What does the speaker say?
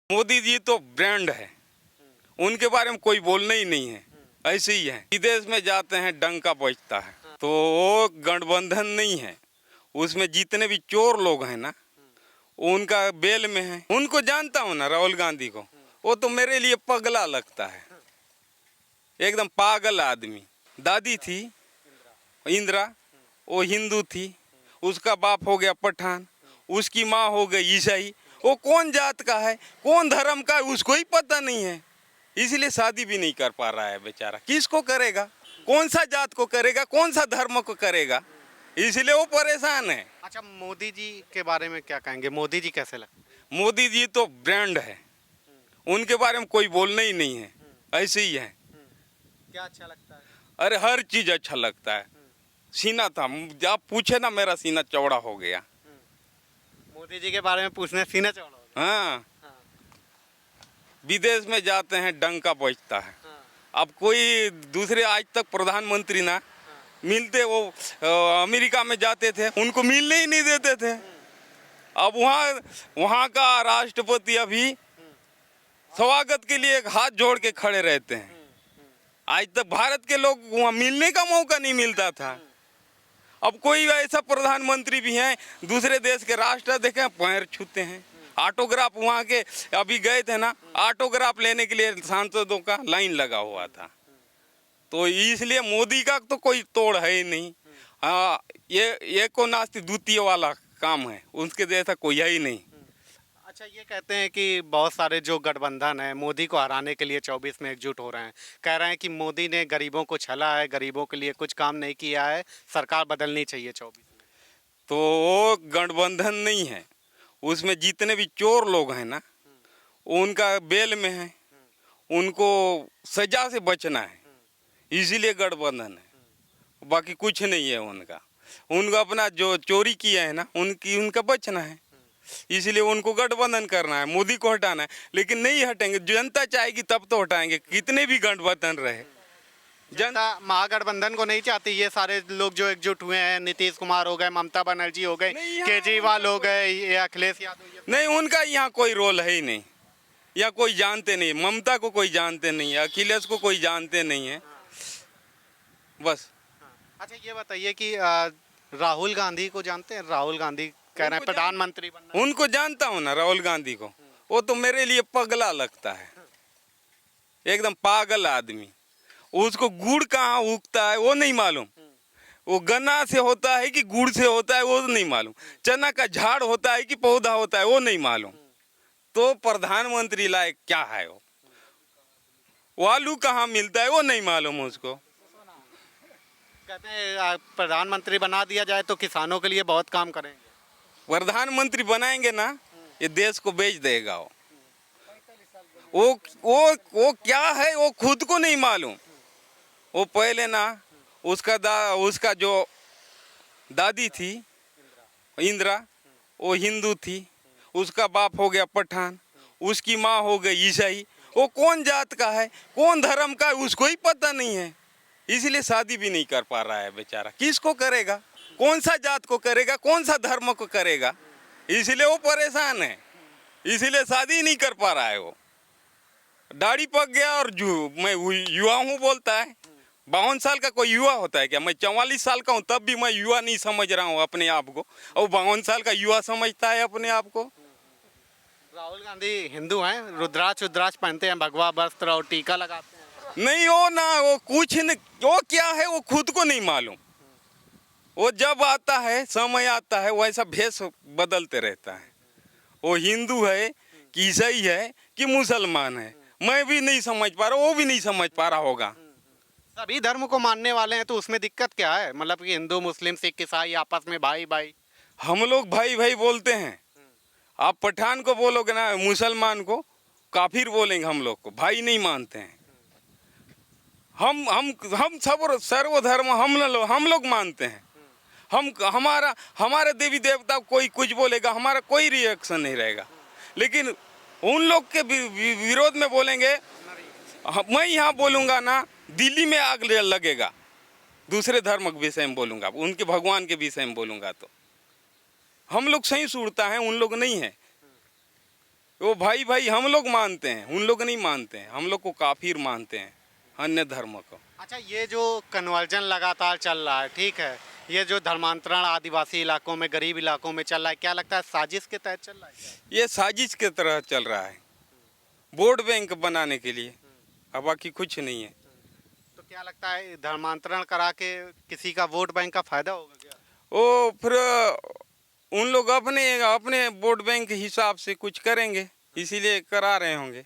मोदी जी तो ब्रांड है, उनके बारे में कोई बोलना ही नहीं है। ऐसे ही है, विदेश में जाते हैं डंका बजता है। तो वो गठबंधन नहीं है, उसमें जितने भी चोर लोग हैं ना उनका बेल में है। उनको जानता हूँ ना, राहुल गांधी को। वो तो मेरे लिए पगला लगता है, एकदम पागल आदमी। दादी थी इंदिरा, वो हिंदू थी, उसका बाप हो गया पठान, उसकी माँ हो गई ईसाई। वो कौन जात का है, कौन धर्म का है, उसको ही पता नहीं है। इसलिए शादी भी नहीं कर पा रहा है बेचारा। किसको करेगा, कौन सा जात को करेगा, कौन सा धर्म को करेगा, इसलिए वो परेशान है। अच्छा, मोदी जी के बारे में क्या कहेंगे? मोदी जी कैसे लगते हैं? मोदी जी तो ब्रांड है, उनके बारे में कोई बोलना ही नहीं है। ऐसे ही है। क्या अच्छा लगता है? अरे हर चीज अच्छा लगता है। सीना था, आप पूछे ना, मेरा सीना चौड़ा हो गया। मोदी जी के बारे में पूछने सीना चौड़ा हो गया। हाँ, हाँ, विदेश में जाते हैं डंका बजता है। हाँ, अब कोई दूसरे आज तक प्रधानमंत्री ना मिलते, वो अमेरिका में जाते थे, उनको मिलने ही नहीं देते थे। अब वहाँ का राष्ट्रपति अभी स्वागत के लिए एक हाथ जोड़ के खड़े रहते हैं। आज तक भारत के लोग वहाँ मिलने का मौका नहीं मिलता था। अब कोई ऐसा प्रधानमंत्री भी हैं, दूसरे देश के राष्ट्राध्यक्ष हैं, पैर छूते हैं। ऑटोग्राफ वहाँ के अभी गए थे ना, ऑटोग्राफ लेने के लिए सांसदों का लाइन लगा हुआ था। तो इसलिए मोदी का तो कोई तोड़ है ही नहीं। हाँ, ये एको नास्ति द्वितीय वाला काम है, उसके जैसा कोई है ही नहीं। अच्छा, ये कहते हैं कि बहुत सारे जो गठबंधन है मोदी को हराने के लिए 24 में एकजुट हो रहे हैं। कह रहे हैं कि मोदी ने गरीबों को छला है, गरीबों के लिए कुछ काम नहीं किया है, सरकार बदलनी चाहिए 24 में। तो वो गठबंधन नहीं है, उसमें जितने भी चोर लोग हैं ना उनका बेल में है। उनको सजा से बचना है, इसीलिए गठबंधन है। बाकी कुछ नहीं है उनका। उनको अपना जो चोरी किया है ना उनका बचना है, इसलिए उनको गठबंधन करना है, मोदी को हटाना है। लेकिन नहीं हटेंगे, जनता चाहेगी तब तो हटाएंगे, कितने भी गठबंधन रहे। जनता महागठबंधन को नहीं चाहती। ये सारे लोग जो एकजुट हुए हैं, नीतीश कुमार हो गए, ममता बनर्जी हो गए, केजरीवाल हो गए, ये अखिलेश यादव, ये नहीं, उनका यहाँ कोई रोल है ही नहीं। या कोई जानते नहीं, ममता को कोई जानते नहीं है, अखिलेश को कोई जानते नहीं है, बस। अच्छा, ये बताइए कि राहुल गांधी को जानते हैं? राहुल गांधी कह रहे हैं प्रधानमंत्री बनना। उनको जानता हूँ ना, राहुल गांधी को। वो तो मेरे लिए पगला लगता है, एकदम पागल आदमी। उसको गुड़ कहाँ उगता है वो नहीं मालूम, वो गन्ना से होता है कि गुड़ से होता है वो नहीं मालूम, चना का झाड़ होता है कि पौधा होता है वो नहीं मालूम। तो प्रधानमंत्री लायक क्या है वो आलू कहाँ मिलता है वो नहीं मालूम उसको। कहते हैं प्रधानमंत्री बना दिया जाए तो किसानों के लिए बहुत काम करेंगे। प्रधानमंत्री बनाएंगे ना, ये देश को बेच देगा वो क्या है वो खुद को नहीं मालूम। वो पहले ना उसका जो दादी थी इंदिरा, वो हिंदू थी, उसका बाप हो गया पठान, उसकी माँ हो गई ईसाई। वो कौन जात का है, कौन धर्म का है, उसको ही पता नहीं है। इसलिए शादी भी नहीं कर पा रहा है बेचारा। किसको करेगा, कौन सा जात को करेगा, कौन सा धर्म को करेगा, इसलिए वो परेशान है। इसलिए शादी नहीं कर पा रहा है। वो दाढ़ी पक गया और मैं युवा हूँ बोलता है। 52 साल का कोई युवा होता है क्या? मैं 44 साल का हूँ, तब भी मैं युवा नहीं समझ रहा हूँ अपने आप को, और 52 साल का युवा समझता है अपने आप को। राहुल गांधी हिंदू हैं, रुद्राक्ष पहनते हैं, भगवा वस्त्र और टीका लगाते हैं। नहीं, वो ना, वो कुछ नहीं, वो क्या है वो खुद को नहीं मालूम। वो जब आता है, समय आता है, वैसा भेष बदलते रहता है। वो हिंदू है कि ईसाई है कि मुसलमान है, मैं भी नहीं समझ पा रहा, वो भी नहीं समझ पा रहा होगा। सभी धर्म को मानने वाले हैं तो उसमें दिक्कत क्या है? मतलब कि हिंदू मुस्लिम सिख ईसाई आपस में भाई भाई। हम लोग भाई भाई बोलते हैं। आप पठान को बोलोगे ना, मुसलमान को काफिर बोलेंगे, हम लोग को भाई नहीं मानते हैं। हम सब सर्वधर्म हम लोग मानते हैं। हमारे देवी देवता कोई कुछ बोलेगा, हमारा कोई रिएक्शन नहीं रहेगा। लेकिन उन लोग के विरोध में बोलेंगे, मैं यहाँ बोलूँगा ना, दिल्ली में आग लगेगा। दूसरे धर्म के विषय में बोलूँगा, उनके भगवान के विषय में बोलूँगा तो हम लोग सही सुरता है, उन लोग नहीं है। वो भाई भाई हम लोग मानते हैं, उन लोग नहीं मानते हैं। हम लोग को काफिर मानते हैं, अन्य धर्म को। अच्छा, ये जो कन्वर्जन लगातार चल रहा है, ठीक है, ये जो धर्मांतरण आदिवासी इलाकों में, गरीब इलाकों में चल रहा है, क्या लगता है साजिश के तहत चल रहा है क्या? ये साजिश के तरह चल रहा है, वोट बैंक बनाने के लिए, अब बाकी कुछ नहीं है। तो क्या लगता है धर्मांतरण करा के किसी का वोट बैंक का फायदा होगा क्या? वो फिर उन लोग अपने अपने वोट बैंक के हिसाब से कुछ करेंगे, इसीलिए करा रहे होंगे।